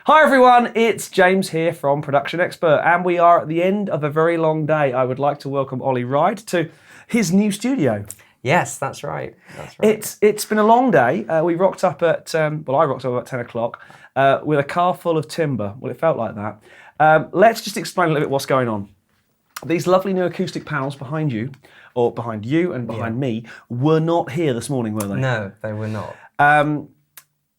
Hi everyone, it's James here from Production Expert, and we are at the end of a very long day. I would like to welcome Ollie Wride to his new studio. Yes, that's right. That's right. It's been a long day. We rocked up at, I rocked up at 10 o'clock with a car full of timber. Well, it felt like that. Let's just explain a little bit what's going on. These lovely new acoustic panels behind you, or behind you and behind me, were not here this morning, were they? No, they were not.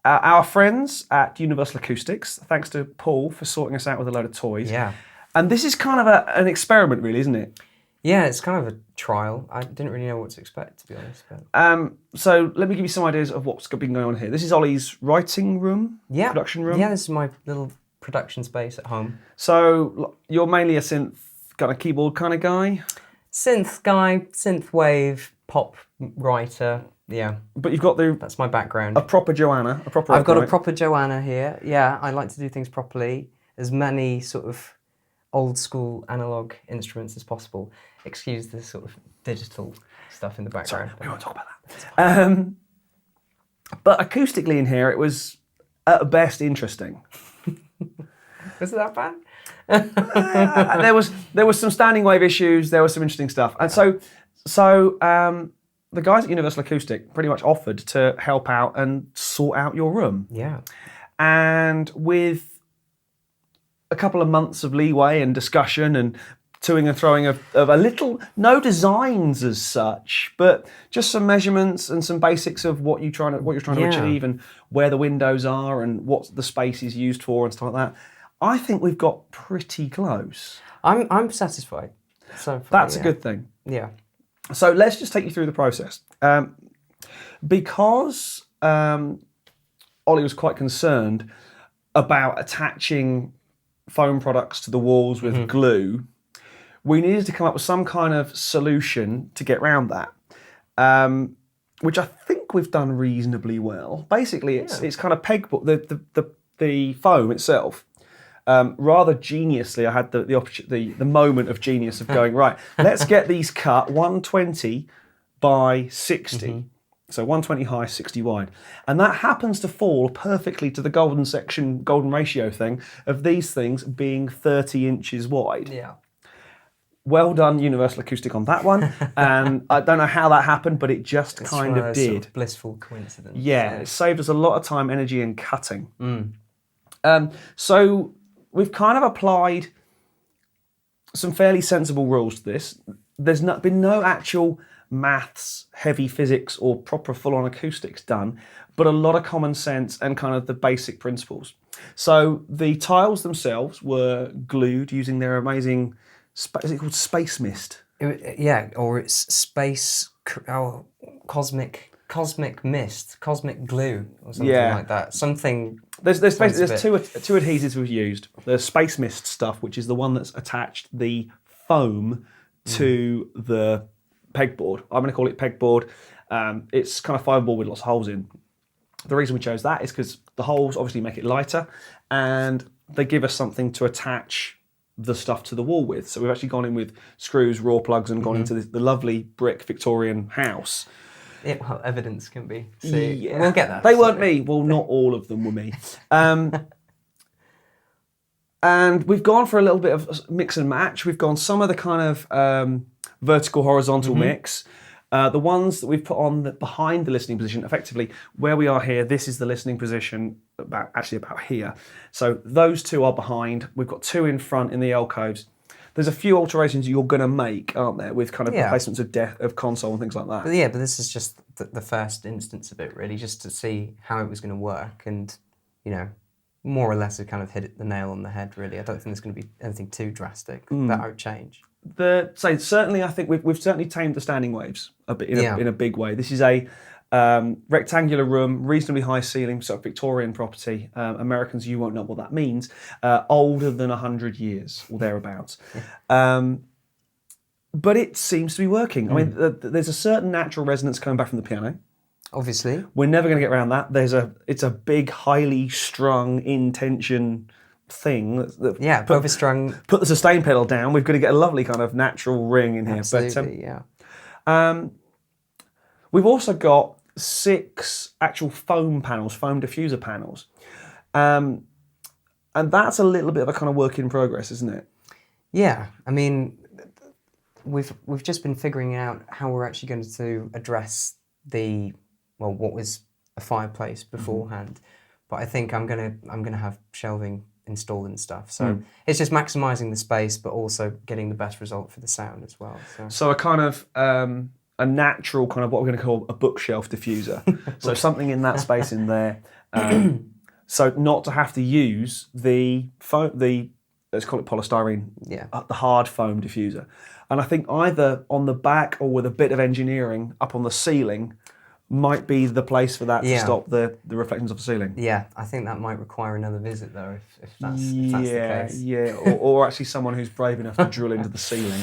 Our friends at Universal Acoustics, thanks to Paul for sorting us out with a load of toys. Yeah. And this is kind of an experiment, really, isn't it? Yeah, it's kind of a trial. I didn't really know what to expect, to be honest. But... So let me give you some ideas of what's been going on here. This is Ollie's writing room, production room. Yeah, this is my little production space at home. So you're mainly a synth kind of keyboard kind of guy? Synth guy, synth wave, pop writer. Yeah. But you've got that's my background. A proper Joanna, I've got a proper Joanna here. Yeah, I like to do things properly. As many sort of old school analog instruments as possible. Excuse the sort of digital stuff in the background. Sorry, we won't talk about that. But acoustically in here, it was at best interesting. Was it that bad? There was some standing wave issues. There was some interesting stuff, and so the guys at Universal Acoustic pretty much offered to help out and sort out your room. Yeah, and with a couple of months of leeway and discussion and toing and throwing of a little, no designs as such, but just some measurements and some basics of what you're trying to achieve and where the windows are and what the space is used for and stuff like that. I think we've got pretty close. I'm satisfied. So far, that's a good thing. Yeah. So let's just take you through the process. Because Ollie was quite concerned about attaching foam products to the walls with glue, we needed to come up with some kind of solution to get around that, which I think we've done reasonably well. Basically, it's kind of pegboard, the foam itself. Rather geniusly, I had the moment of genius of going, right, let's get these cut 120 by 60. So 120 high, 60 wide. And that happens to fall perfectly to the golden ratio thing of these things being 30 inches wide. Yeah. Well done, Universal Acoustic, on that one. And I don't know how that happened, but it just kind of did. Sort of blissful coincidence. Yeah, it saved us a lot of time, energy, and cutting. So we've kind of applied some fairly sensible rules to this. There's been no actual maths, heavy physics, or proper full-on acoustics done, but a lot of common sense and kind of the basic principles. So the tiles themselves were glued using their amazing, is it called space mist? Yeah, or it's space, cosmic mist, cosmic glue, or something like that. Something. There's two adhesives we've used. There's space mist stuff, which is the one that's attached the foam to the pegboard. I'm going to call it pegboard. It's kind of fiberboard with lots of holes in. The reason we chose that is because the holes obviously make it lighter, and they give us something to attach the stuff to the wall with. So we've actually gone in with screws, raw plugs, and gone into the lovely brick Victorian house. Yeah, well, evidence can be. Yeah. We'll get that. They weren't me. Well, not all of them were me. And we've gone for a little bit of mix and match. We've gone some of the kind of vertical, horizontal mix. The ones that we've put on behind the listening position, effectively, where we are here, this is the listening position, about here. So those two are behind. We've got two in front in the alcoves. There's a few alterations you're going to make, aren't there, with kind of replacements of console and things like that. But this is just the first instance of it, really, just to see how it was going to work, and more or less, it kind of hit the nail on the head. Really, I don't think there's going to be anything too drastic that I would change. Certainly, I think we've certainly tamed the standing waves a bit in a big way. This is a rectangular room, reasonably high ceiling, sort of Victorian property. Americans, you won't know what that means. Older than 100 years or thereabouts. But it seems to be working. I mean, there's a certain natural resonance coming back from the piano. Obviously. We're never going to get around that. It's a big, highly strung, in-tension thing. Overstrung. Put the sustain pedal down. We've got to get a lovely kind of natural ring in here. Absolutely, We've also got 6 actual foam panels, foam diffuser panels. And that's a little bit of a kind of work in progress, isn't it? Yeah, I mean, we've just been figuring out how we're actually going to address what was a fireplace beforehand. But I think I'm gonna have shelving installed and stuff. So it's just maximising the space, but also getting the best result for the sound as well. So a kind of a natural kind of what we're going to call a bookshelf diffuser. So something in that space in there. So not to have to use the let's call it polystyrene, the hard foam diffuser. And I think either on the back or with a bit of engineering up on the ceiling might be the place for that to stop the reflections of the ceiling. Yeah, I think that might require another visit though, if that's the case. Yeah, or actually someone who's brave enough to drill into the ceiling.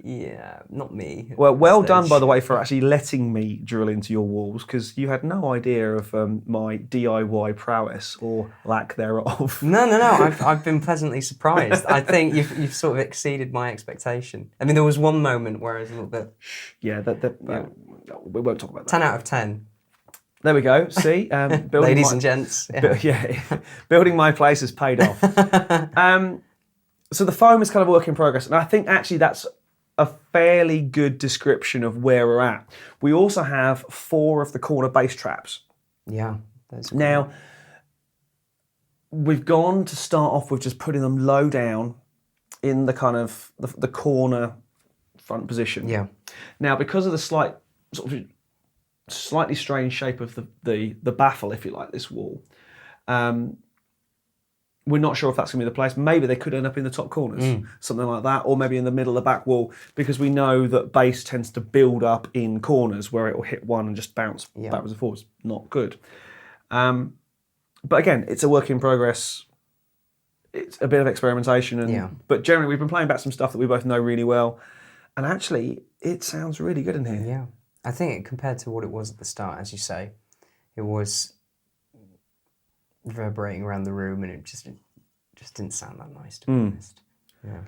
Yeah, not me. Well done, by the way, for actually letting me drill into your walls, because you had no idea of my DIY prowess or lack thereof. No. I've been pleasantly surprised. I think you've sort of exceeded my expectation. I mean, there was one moment where I was a little bit. Yeah, we won't talk about that. 10 out of 10. There we go. See, ladies and gents. Building my place has paid off. So the foam is kind of a work in progress, and I think actually that's a fairly good description of where we're at. We also have 4 of the corner bass traps. Yeah. That's cool. Now, we've gone to start off with just putting them low down in the kind of the corner front position. Yeah. Now, because of the slightly strange shape of the baffle, if you like, this wall, we're not sure if that's going to be the place. Maybe they could end up in the top corners, something like that, or maybe in the middle of the back wall, because we know that bass tends to build up in corners where it will hit one and just bounce backwards and forwards. Not good. But again, it's a work in progress. It's a bit of experimentation. But generally, we've been playing back some stuff that we both know really well. And actually, it sounds really good in here. Yeah. I think compared to what it was at the start, as you say, it was reverberating around the room, and it just didn't sound that nice, to be honest. Yeah.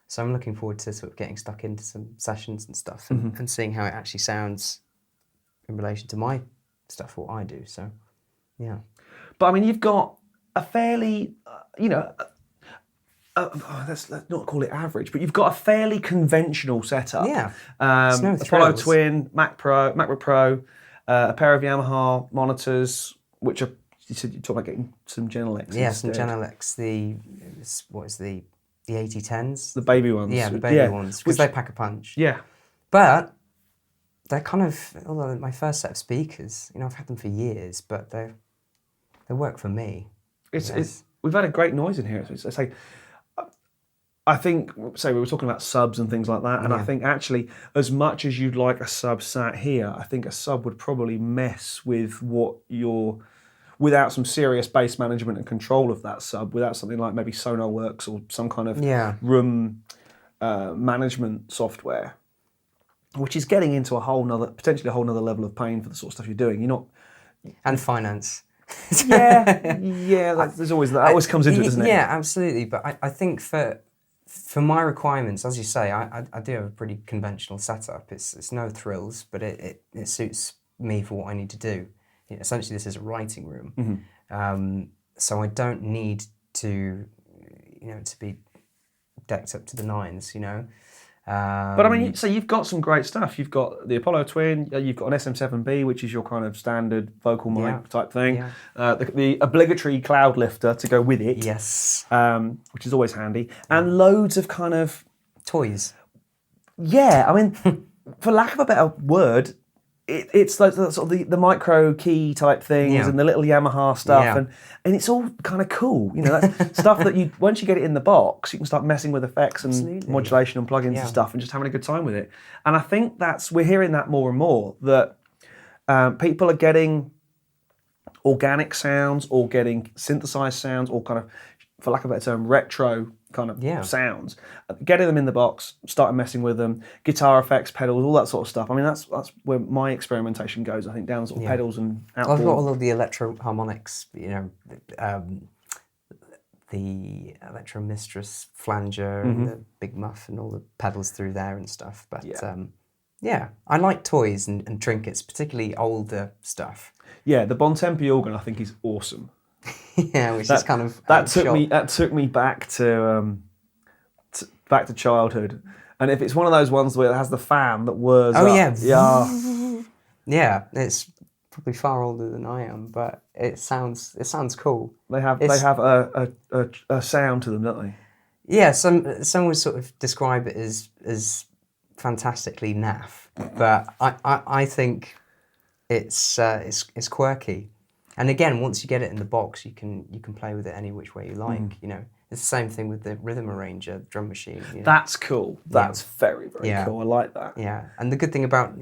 So I'm looking forward to sort of getting stuck into some sessions and stuff, and seeing how it actually sounds in relation to my stuff, what I do. So, yeah. But I mean, you've got a fairly, let's not call it average, but you've got a fairly conventional setup. Yeah. Apollo Twin, MacBook Pro, a pair of Yamaha monitors, which are. You said you talked about getting some Genelecs. Yeah, some Genelecs. The 8010s? The baby ones. Yeah, the baby ones, because they pack a punch. Yeah. But they're kind of, although my first set of speakers, I've had them for years, but they work for me. We've had a great noise in here. It's like, I think, we were talking about subs and things like that, and I think actually, as much as you'd like a sub sat here, I think a sub would probably mess with without some serious bass management and control of that sub, without something like maybe SonarWorks or some kind of room management software, which is getting into potentially a whole nother level of pain for the sort of stuff you're doing. You're not... And finance. There's always that. That always comes into it, doesn't it? Yeah, absolutely. But I think for my requirements, as you say, I do have a pretty conventional setup. It's no thrills, but it suits me for what I need to do. Essentially, this is a writing room, so I don't need to be decked up to the nines. But I mean, so you've got some great stuff. You've got the Apollo Twin. You've got an SM7B, which is your kind of standard vocal mic type thing. Yeah. The obligatory cloud lifter to go with it. Yes. Which is always handy, and loads of kind of toys. Yeah, I mean, for lack of a better word. It's like the sort of the micro key type things and the little Yamaha stuff, and it's all kind of cool. That's stuff that once you get it in the box, you can start messing with effects and modulation and plugins and stuff, and just having a good time with it. And I think we're hearing that more and more, that people are getting organic sounds or getting synthesized sounds or kind of, for lack of a better term, retro kind of sounds, getting them in the box, starting messing with them, guitar effects, pedals, all that sort of stuff. I mean, that's where my experimentation goes, I think, down sort of pedals and outboard. I've got all of the electro harmonics, the Electro Mistress flanger and the Big Muff and all the pedals through there and stuff. But I like toys and trinkets, particularly older stuff. Yeah, the Bontempi organ I think is awesome. Yeah, which is kind of that took me back to childhood. And if it's one of those ones where it has the fan that whirs Oh up, yeah, yeah. It's probably far older than I am, but it sounds cool. they have a sound to them, don't they? Yeah, some would sort of describe it as fantastically naff, but I think it's quirky. And again, once you get it in the box, you can play with it any which way you like. You know, it's the same thing with the rhythm arranger, the drum machine. You know? That's cool. That's very Yeah. cool. I like that. Yeah, and the good thing about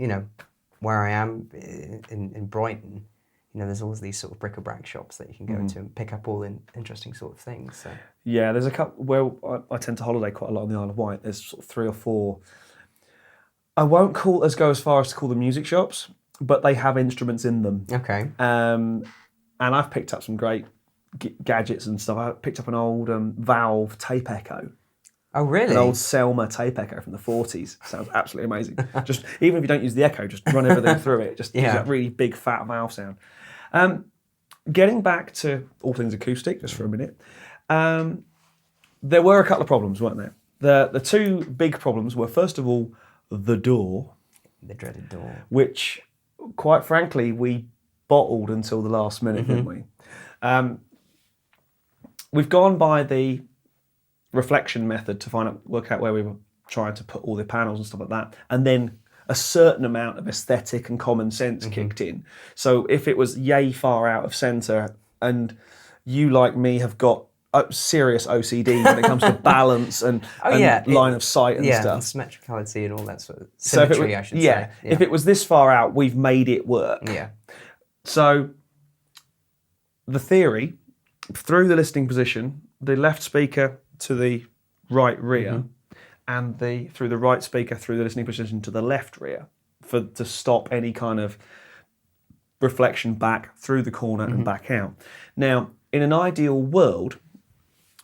where I am in Brighton, there's always these sort of bric-a-brac shops that you can go to and pick up all interesting sort of things. So. Yeah, there's a couple where I tend to holiday quite a lot on the Isle of Wight. There's sort of 3 or 4. I won't go as far as to call them music shops, but they have instruments in them. Okay. And I've picked up some great gadgets and stuff. I picked up an old Valve tape echo. Oh, really? An old Selma tape echo from the 40s. Sounds absolutely amazing. Just even if you don't use the echo, just run everything through it. Just use that really big fat valve sound. Getting back to all things acoustic, just for a minute, there were a couple of problems, weren't there? The 2 big problems were, first of all, the door. The dreaded door. Which, quite frankly, we bottled until the last minute, didn't we? We've gone by the reflection method to work out where we were trying to put all the panels and stuff like that, and then a certain amount of aesthetic and common sense kicked in. So if it was yay far out of centre, and you like me have got serious OCD when it comes to balance and line of sight and stuff. And symmetricality and all that sort of symmetry, I should say. Yeah, if it was this far out, we've made it work. Yeah. So the theory, through the listening position, the left speaker to the right rear, and through the right speaker through the listening position to the left rear, to stop any kind of reflection back through the corner and back out. Now, in an ideal world,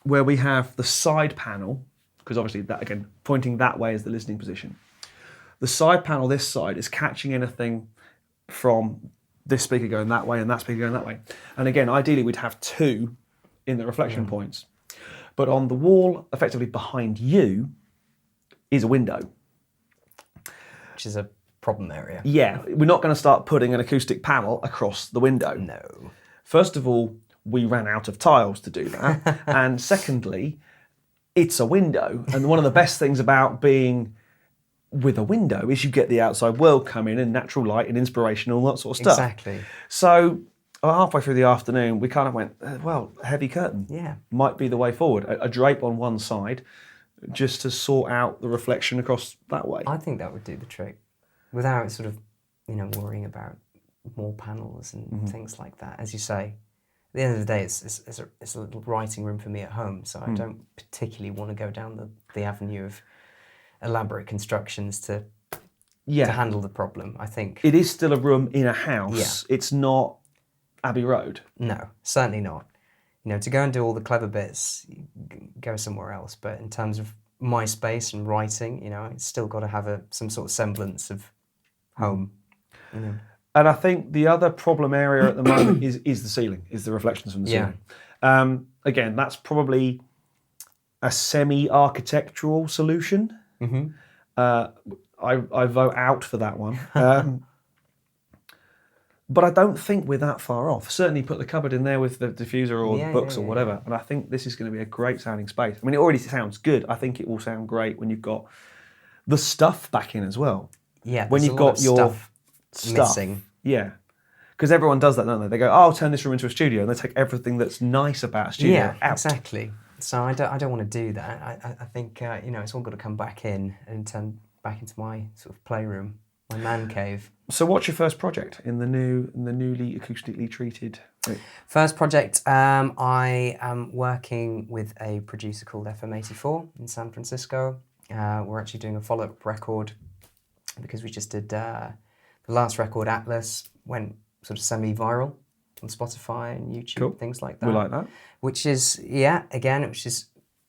where we have the side panel, because obviously that, again, pointing that way is the listening position. The side panel this side is catching anything from this speaker going that way and that speaker going that way. And again, ideally we'd have 2 in the reflection points. But on the wall, effectively behind you, is a window. Which is a problem area. Yeah, we're not going to start putting an acoustic panel across the window. No. First of all, we ran out of tiles to do that. And secondly, it's a window. And one of the best things about being with a window is you get the outside world come in and natural light and inspiration and all that sort of stuff. Exactly. So halfway through the afternoon, we kind of went, well, heavy curtain might be the way forward. A drape on one side just to sort out the reflection across that way. I think that would do the trick without sort of, worrying about more panels and things like that. As you say, at the end of the day, it's a little writing room for me at home, so I don't particularly want to go down the avenue of elaborate constructions to handle the problem. I think it is still a room in a house. Yeah. It's not Abbey Road. No, certainly not. To go and do all the clever bits, go somewhere else. But in terms of my space and writing, it's still got to have some sort of semblance of home. And I think the other problem area at the moment is the ceiling, is the reflections from the ceiling. Again, that's probably a semi-architectural solution. I vote out for that one. But I don't think we're that far off. Certainly put the cupboard in there with the diffuser or the books or whatever, and I think this is going to be a great sounding space. I mean, it already sounds good. I think it will sound great when you've got the stuff back in as well. Yeah, when you've got your stuff missing. Yeah. Because everyone does that, don't they? They go, I'll turn this room into a studio, and they take everything that's nice about a studio out. Exactly. So I don't want to do that. I think, it's all got to come back in and turn back into my sort of playroom, my man cave. So what's your first project in the newly acoustically treated? First project, I am working with a producer called FM84 in San Francisco. We're actually doing a follow-up record because we just did the last record, Atlas, went sort of semi-viral on Spotify and YouTube, things like that. We like that. Which is,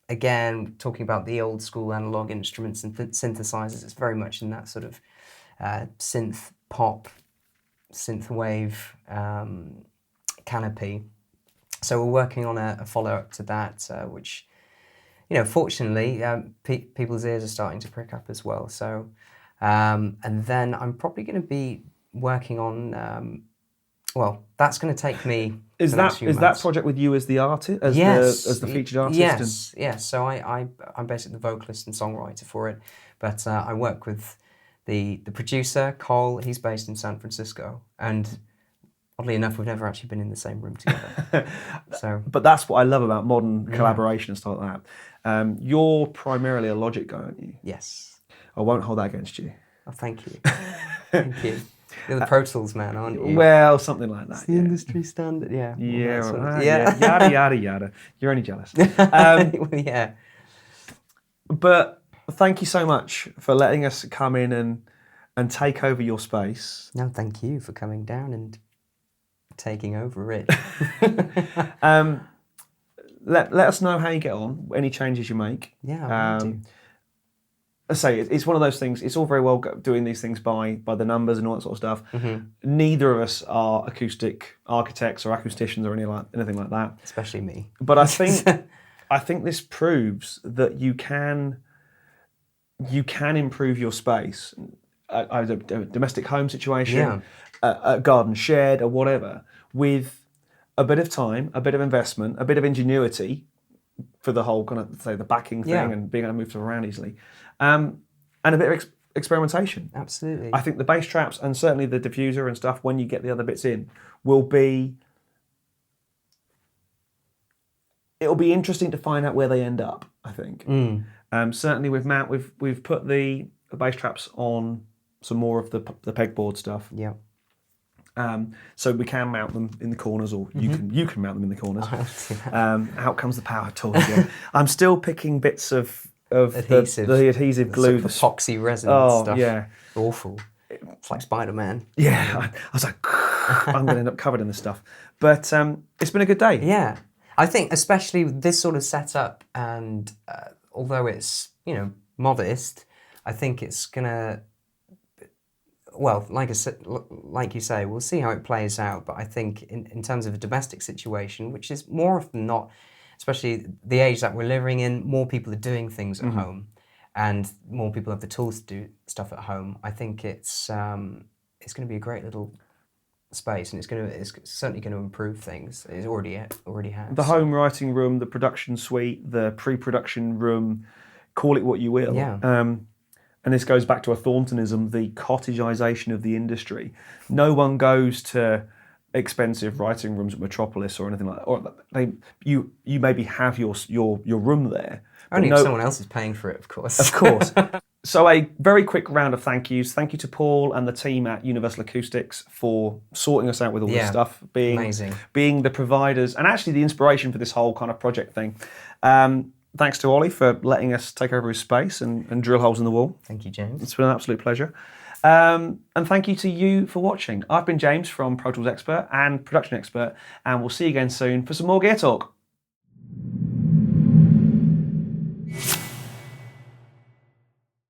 again, talking about the old school analog instruments and synthesizers. It's very much in that sort of synth pop, synth wave canopy. So we're working on a follow-up to that, which, fortunately, people's ears are starting to prick up as well. So, and then I'm probably going to be working on, that's going to take me Is the next few that months. project with you as the artist, as the featured artist? Yes. So I'm basically the vocalist and songwriter for it, but I work with the producer Cole. He's based in San Francisco, and oddly enough, we've never actually been in the same room together. So, but that's what I love about modern collaboration and stuff like that. You're primarily a Logic guy, aren't you? yes. I won't hold that against you. Oh, thank you. Thank you. You're the Pro Tools man, aren't you? Well, something like that. It's the industry standard, yeah. Yeah, yada yada yada. You're only jealous. Yeah. But thank you so much for letting us come in and take over your space. No, thank you for coming down and taking over it. Let us know how you get on, any changes you make. Yeah, I will do. I say it's one of those things. It's all very well doing these things by the numbers and all that sort of stuff. Mm-hmm. Neither of us are acoustic architects or acousticians or anything like that. Especially me. But I think this proves that you can improve your space, a domestic home situation, a garden shed, or whatever, with a bit of time, a bit of investment, a bit of ingenuity for the whole kind of, say, the backing thing and being able to move stuff around easily, and a bit of experimentation. Absolutely. I think the bass traps and certainly the diffuser and stuff, when you get the other bits in, it'll be interesting to find out where they end up, I think. Certainly with Matt, we've put the bass traps on some more of the pegboard stuff. Yeah. So we can mount them in the corners, or you can mount them in the corners. Out comes the power tool again. I'm still picking bits of adhesive, the adhesive glue, the epoxy resin stuff. Yeah, awful. It's like Spider-Man. Yeah, I was like, I'm going to end up covered in this stuff. But it's been a good day. Yeah, I think especially this sort of setup, and although it's modest, I think it's gonna. Well, like you say, we'll see how it plays out. But I think in terms of a domestic situation, which is more often not, especially the age that we're living in, more people are doing things at home, and more people have the tools to do stuff at home. I think it's going to be a great little space, and it's certainly going to improve things. It already has. The home writing room, the production suite, the pre-production room, call it what you will. Yeah. And this goes back to a Thorntonism, the cottageisation of the industry. No one goes to expensive writing rooms at Metropolis or anything like that. Or you maybe have your room there. Only if someone else is paying for it, of course. Of course. So a very quick round of thank yous. Thank you to Paul and the team at Universal Acoustics for sorting us out with all this stuff, amazing, being the providers and actually the inspiration for this whole kind of project thing. Thanks to Ollie for letting us take over his space and drill holes in the wall. Thank you, James. It's been an absolute pleasure. And thank you to you for watching. I've been James from Pro Tools Expert and Production Expert, and we'll see you again soon for some more Gear Talk.